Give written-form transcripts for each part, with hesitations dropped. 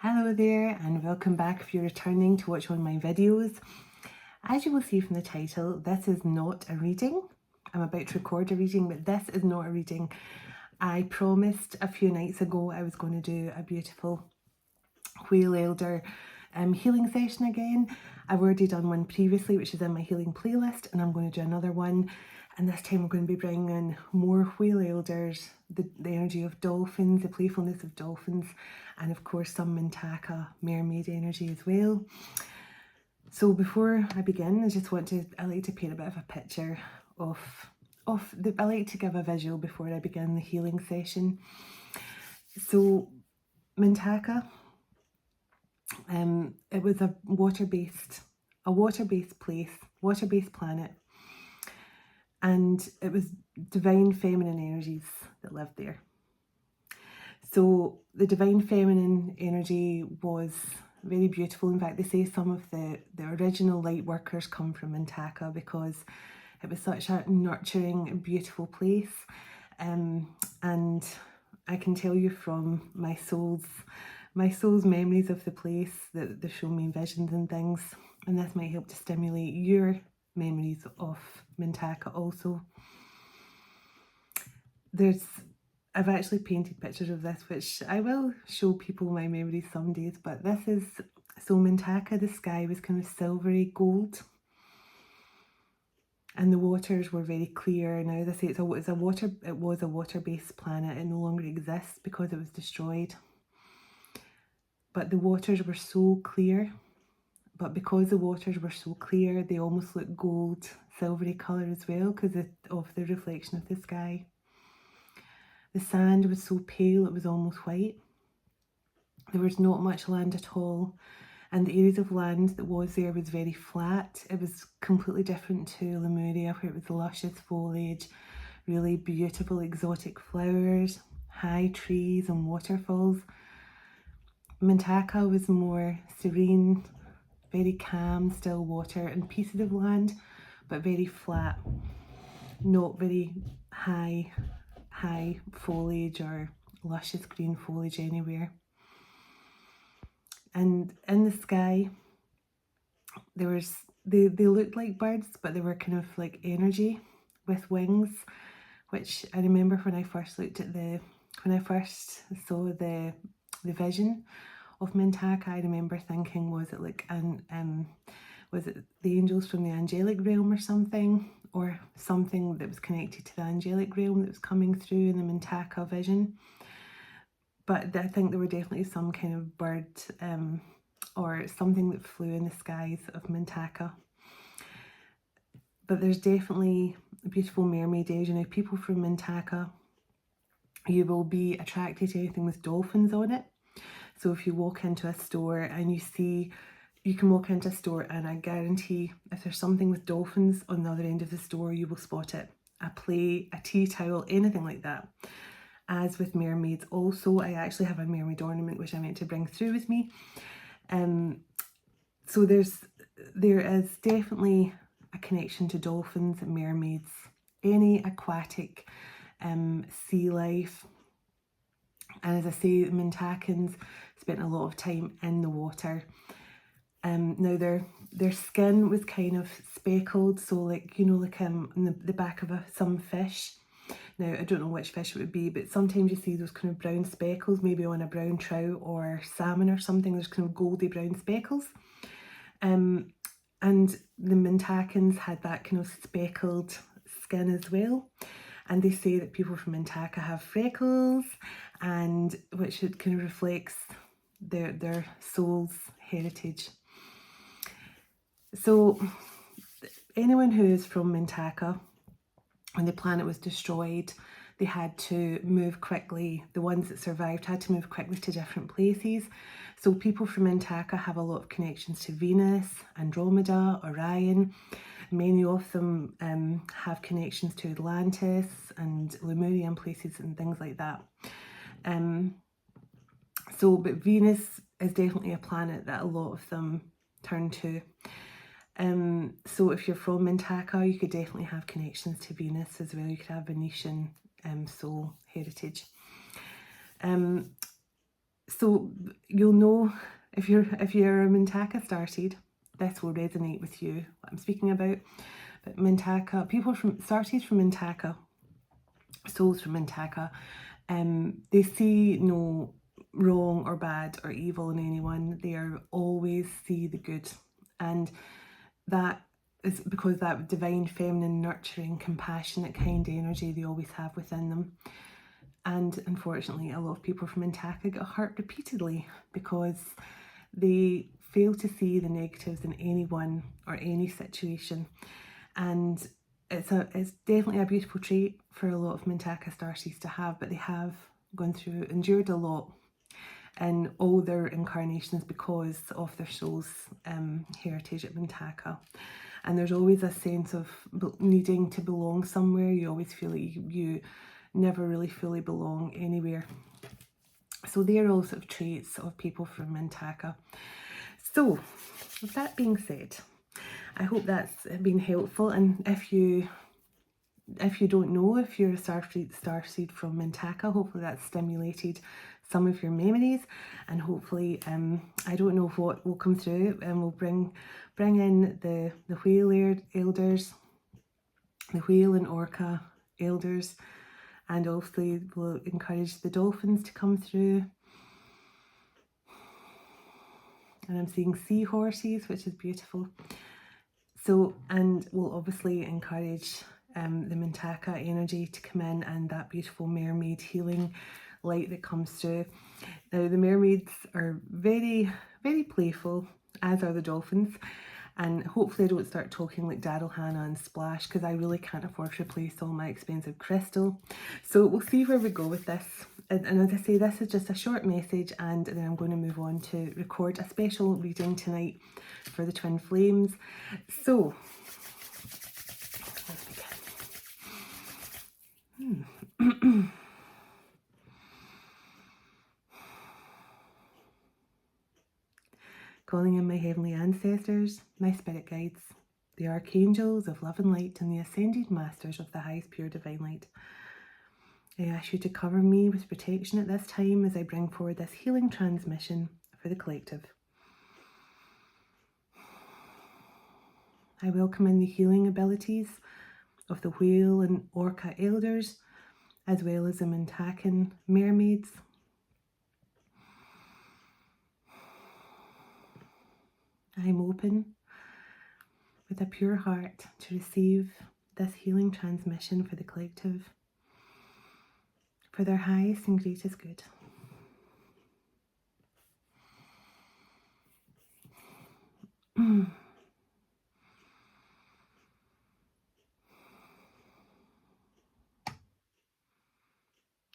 Hello there and welcome back if you're returning to watch one of my videos. As you will see from the title, this is not a reading. I'm about to record a reading, but this is not a reading. I promised a few nights ago I was going to do a beautiful Whale Elder healing session again. I've already done one previously, which is in my healing playlist, and I'm going to do another one. And this time we're going to be bringing in more Whale Elders, the energy of dolphins, the playfulness of dolphins, and of course some Mintaka mermaid energy as well. So before I begin, I like to paint a bit of a picture I like to give a visual before I begin the healing session. So Mintaka, it was a water-based place, water-based planet. And it was divine feminine energies that lived there. So the divine feminine energy was very beautiful. In fact, they say some of the original light workers come from Mintaka because it was such a nurturing, beautiful place. And I can tell you from my soul's memories of the place that they show me visions and things. And this might help to stimulate your memories of Mintaka also. I've actually painted pictures of this, which I will show people my memories some days, but this is, so Mintaka, the sky was kind of silvery gold and the waters were very clear. Now, as I say, it was a water-based planet. It no longer exists because it was destroyed. But the waters were so clear. But because the waters were so clear, they almost look gold, silvery colour as well because of the reflection of the sky. The sand was so pale it was almost white. There was not much land at all, and the areas of land that was there was very flat. It was completely different to Lemuria, where it was luscious foliage, really beautiful exotic flowers, high trees and waterfalls. Mintaka was more serene, very calm, still water and pieces of land, but very flat, not very high foliage or luscious green foliage anywhere. And in the sky, they looked like birds, but they were kind of like energy with wings, which I remember when I first saw the vision of Mintaka, I remember thinking, was it the angels from the angelic realm or something that was connected to the angelic realm that was coming through in the Mintaka vision? But I think there were definitely some kind of bird or something that flew in the skies of Mintaka. But there's definitely beautiful mermaid energy. Now, people from Mintaka, you will be attracted to anything with dolphins on it. So if you walk into a store and you can walk into a store and I guarantee if there's something with dolphins on the other end of the store, you will spot it. A plate, a tea towel, anything like that. As with mermaids also, I actually have a mermaid ornament which I meant to bring through with me. So there is definitely a connection to dolphins, mermaids, any aquatic sea life. And as I say, Mintakans spent a lot of time in the water. Now their skin was kind of speckled, so like in the back of some fish. Now I don't know which fish it would be, but sometimes you see those kind of brown speckles, maybe on a brown trout or salmon or something. There's kind of goldy brown speckles. And the Mintakans had that kind of speckled skin as well. And they say that people from Mintaka have freckles, and which it kind of reflects their soul's heritage. So anyone who is from Mintaka, when the planet was destroyed, they had to move quickly. The ones that survived had to move quickly to different places. So people from Mintaka have a lot of connections to Venus, Andromeda, Orion. Many of them have connections to Atlantis and Lemurian places and things like that. But Venus is definitely a planet that a lot of them turn to. So if you're from Mintaka, you could definitely have connections to Venus as well. You could have Venetian soul heritage. So you'll know if you're a Mintaka starseed, this will resonate with you, what I'm speaking about. But Mintaka, people from starseeds from Mintaka, souls from Mintaka, they see no wrong or bad or evil in anyone. They are always see the good, and that is because that divine feminine, nurturing, compassionate, kind energy they always have within them. And unfortunately, a lot of people from Mintaka get hurt repeatedly because they fail to see the negatives in anyone or any situation. And it's definitely a beautiful trait for a lot of Mintaka starseeds to have, but they have endured a lot in all their incarnations because of their soul's heritage at Mintaka. And there's always a sense of needing to belong somewhere. You always feel like you never really fully belong anywhere. So they're all sort of traits of people from Mintaka. So with that being said, I hope that's been helpful. And if you don't know if you're a starseed from Mintaka, hopefully that's stimulated some of your memories, and hopefully I don't know what will come through, and we'll bring in the whale elders, the whale and orca elders, and obviously we'll encourage the dolphins to come through. And I'm seeing seahorses, which is beautiful. So, and we'll obviously encourage the Mintaka energy to come in, and that beautiful mermaid healing light that comes through. Now, the mermaids are very, very playful, as are the dolphins. And hopefully I don't start talking like Daryl Hannah and Splash, because I really can't afford to replace all my expensive crystal. So we'll see where we go with this. And as I say, this is just a short message, and then I'm going to move on to record a special reading tonight for the twin flames. So let's begin. Calling in my heavenly ancestors, my spirit guides, the archangels of love and light, and the ascended masters of the highest pure divine light. I ask you to cover me with protection at this time as I bring forward this healing transmission for the collective. I welcome in the healing abilities of the whale and orca elders, as well as the Mintakan mermaids. I'm open with a pure heart to receive this healing transmission for the collective, for their highest and greatest good.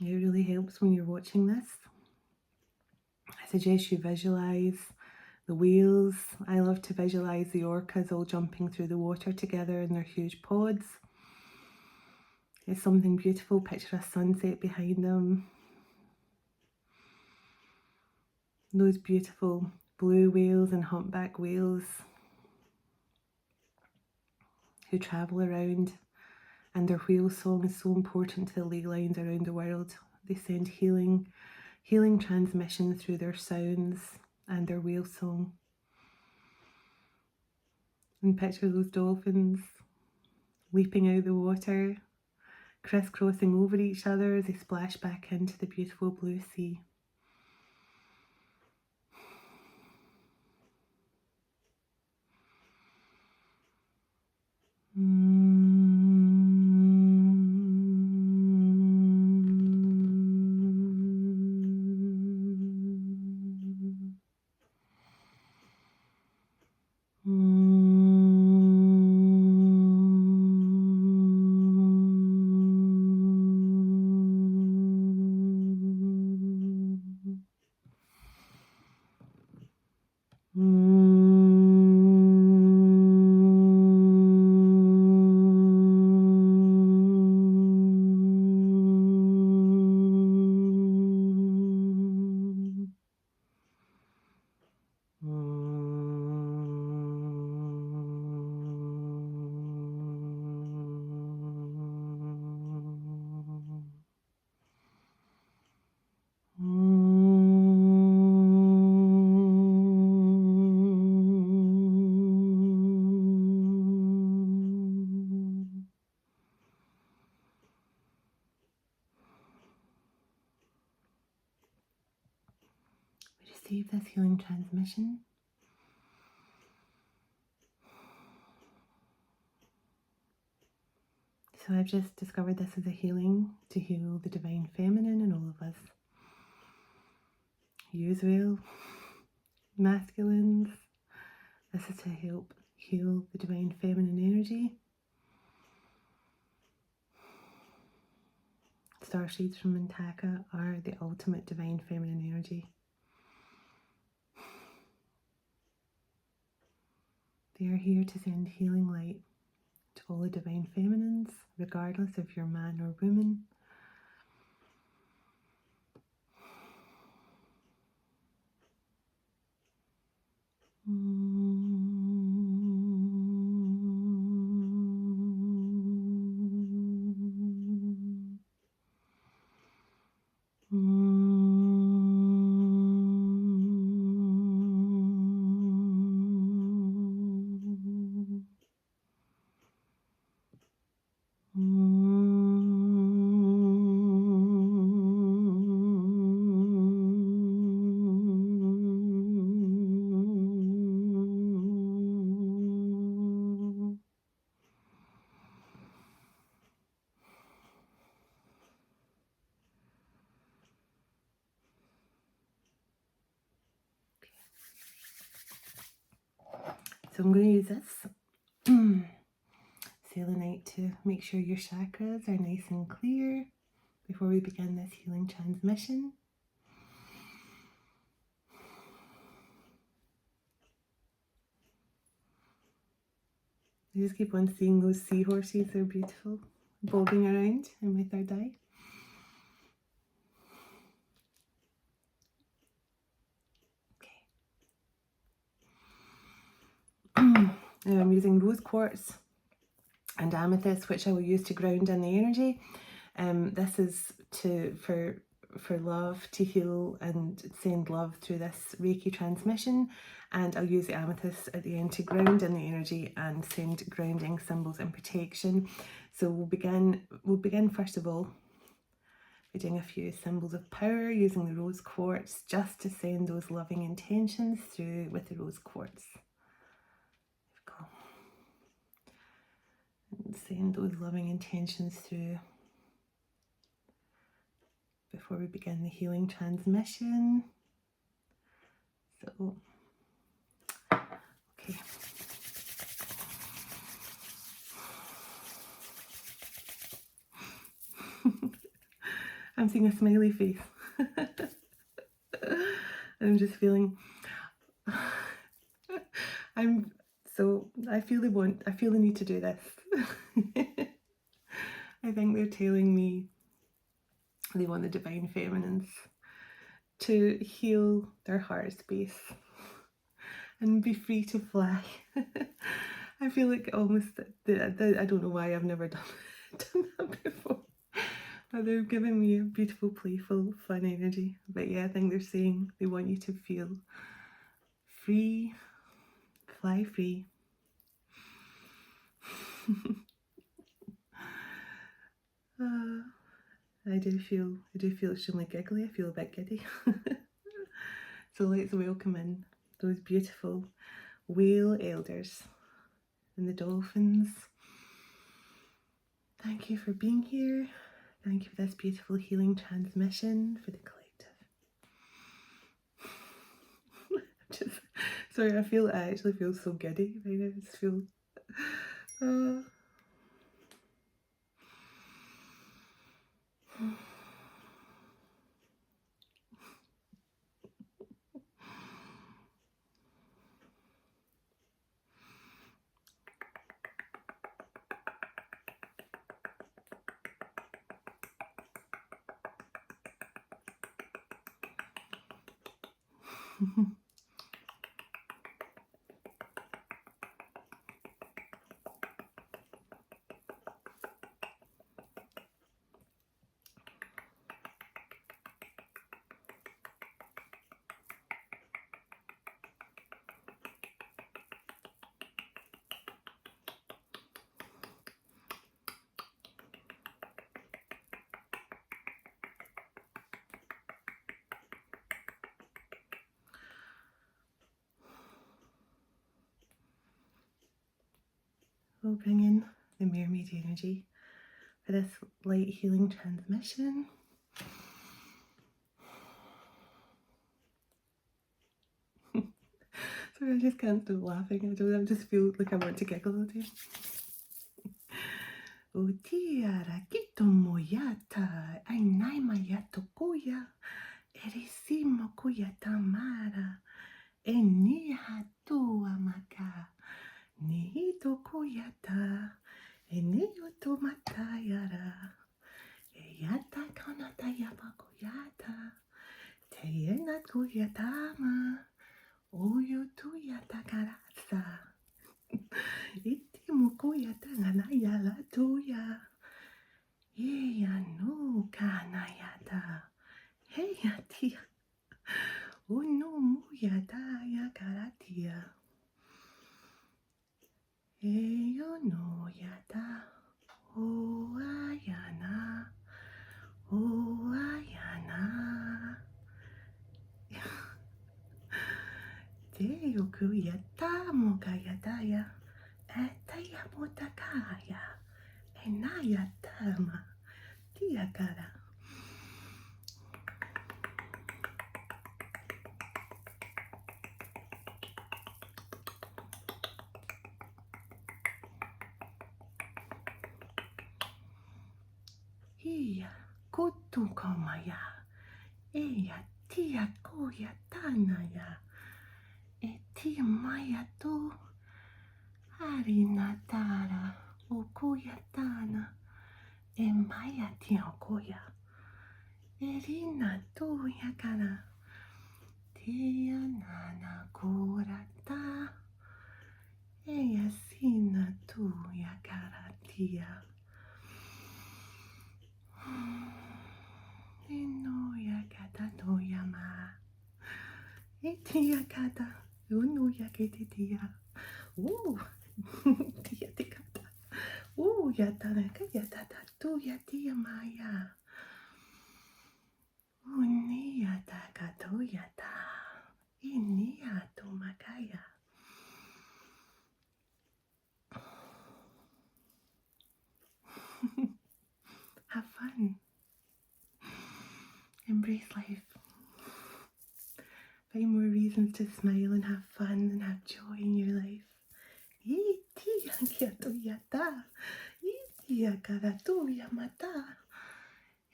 It really helps when you're watching this. I suggest you visualize the whales. I love to visualize the orcas all jumping through the water together in their huge pods. It's something beautiful. Picture a sunset behind them. Those beautiful blue whales and humpback whales who travel around, and their whale song is so important to the ley lines around the world. They send healing transmission through their sounds and their whale song. And picture those dolphins leaping out of the water, crisscrossing over each other as they splash back into the beautiful blue sea. receive this healing transmission. So I've just discovered this as a healing to heal the divine feminine in all of us. You as well, masculines. This is to help heal the divine feminine energy. Starseeds from Mintaka are the ultimate divine feminine energy. They are here to send healing light to all the divine feminines, regardless if you're man or woman. So I'm going to use this selenite to make sure your chakras are nice and clear before we begin this healing transmission. I just keep on seeing those seahorses, they're beautiful, bobbing around in my third eye. Now I'm using rose quartz and amethyst, which I will use to ground in the energy. This is for love, to heal and send love through this Reiki transmission, and I'll use the amethyst at the end to ground in the energy and send grounding symbols and protection. So we'll begin first of all by doing a few symbols of power using the rose quartz, just to send those loving intentions through with the rose quartz. And send those loving intentions through before we begin the healing transmission. So, okay. I'm seeing a smiley face. I'm just feeling I feel the need to do this. I think they're telling me they want the divine feminines to heal their heart space and be free to fly. I feel like almost, I don't know why I've never done that before. But they're giving me a beautiful, playful, fun energy. But yeah, I think they're saying they want you to feel free, fly free. I do feel extremely giggly. I feel a bit giddy. So let's welcome in those beautiful whale elders and the dolphins. Thank you for being here. Thank you for this beautiful healing transmission for the collective. Sorry, I actually feel so giddy right now. I just feel we'll bring in the mermaid energy for this light healing transmission. Sorry, I just can't stop laughing. I just feel like I want to giggle all day. O tiara kito moyata, ai nai mayato koya, erisimo koya tamara, e niha tua maka, nihito koyata, e niyoto matayara, e yata kanata yabakoyata, te yena koyatama, oyo tuyata karasa. Iti mukoyata nganayala tuya. Eya no kanayata. Heya tia. Uno muyata ya karatia. Eyo no yata. O ayana. O ayana. Te okuyata mokayataya. Etaya motakaya. Enayatama. Tia cara. Ia kutu komaya. Eya tia koya tanaya. E tia maya tu. Harinatara. Okuya tana. E maya tia okoya. Erina tu ya cara. Tia nana kurata. Eya sina tu ya cara tia. No yakata no yama. Iti yakata. Uno yakete tia. Ooh. Tia tikata. Ooh yatanaka yatata tu yatia maya. Uni yataka to yata. Ini yato makaya. Have fun. Embrace life. Find more reasons to smile and have fun and have joy in your life. Iti yakiato yata. Iti yakarato yamata.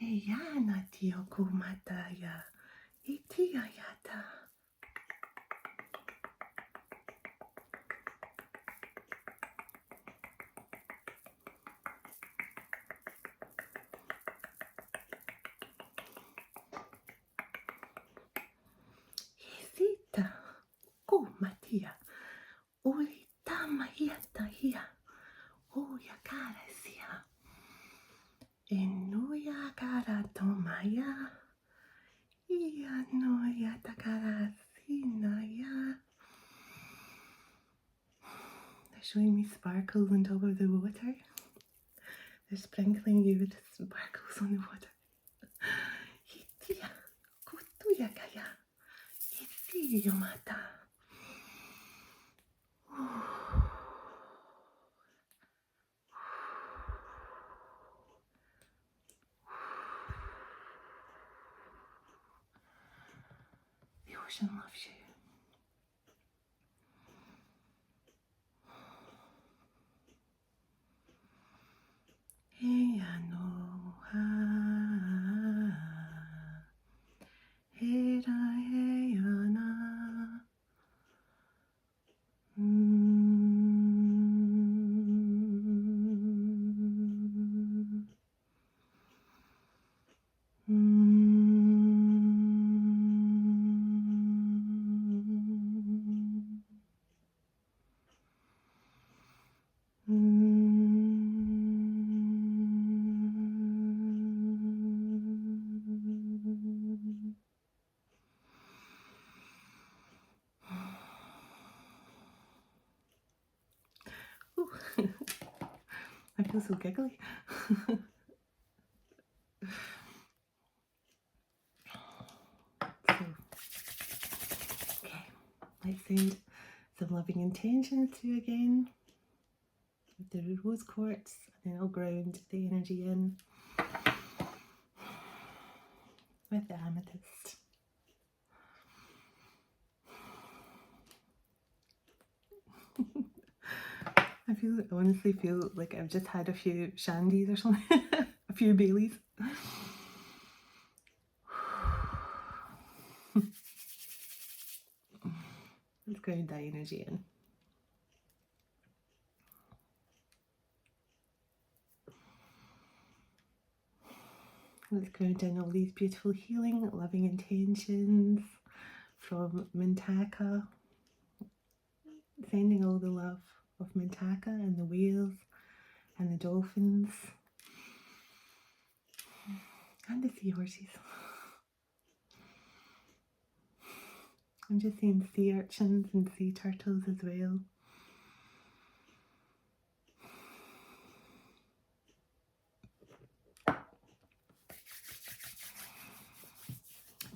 Eyana tio kumataya. Iti yata. Sita, ko matia, oritama hiata hia, oya cara sia, enoya cara tomaya, ia noya takara sinaya. They're showing me sparkles on top of the water. They're sprinkling you with sparkles on the water. Hitia, kutuya kaya. Yomata. The ocean loves you. Eya no ha. Hera eyana. I feel so giggly. Okay, let's send some loving intentions to you again. with the rose quartz, and then I'll ground the energy in with the amethyst. I honestly feel like I've just had a few shandies or something, a few Baileys. Let's ground that energy in. Let's ground in all these beautiful healing, loving intentions from Mintaka. Sending all the love of Mintaka and the whales and the dolphins and the seahorses. I'm just seeing sea urchins and sea turtles as well.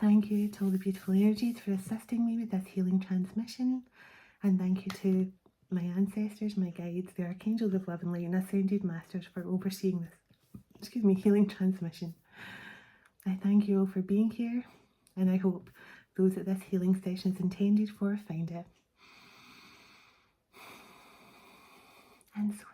Thank you to all the beautiful energies for assisting me with this healing transmission, and thank you to my ancestors, my guides, the Archangels of Love and Light and Ascended Masters for overseeing this, healing transmission. I thank you all for being here, and I hope those that this healing session is intended for find it. And so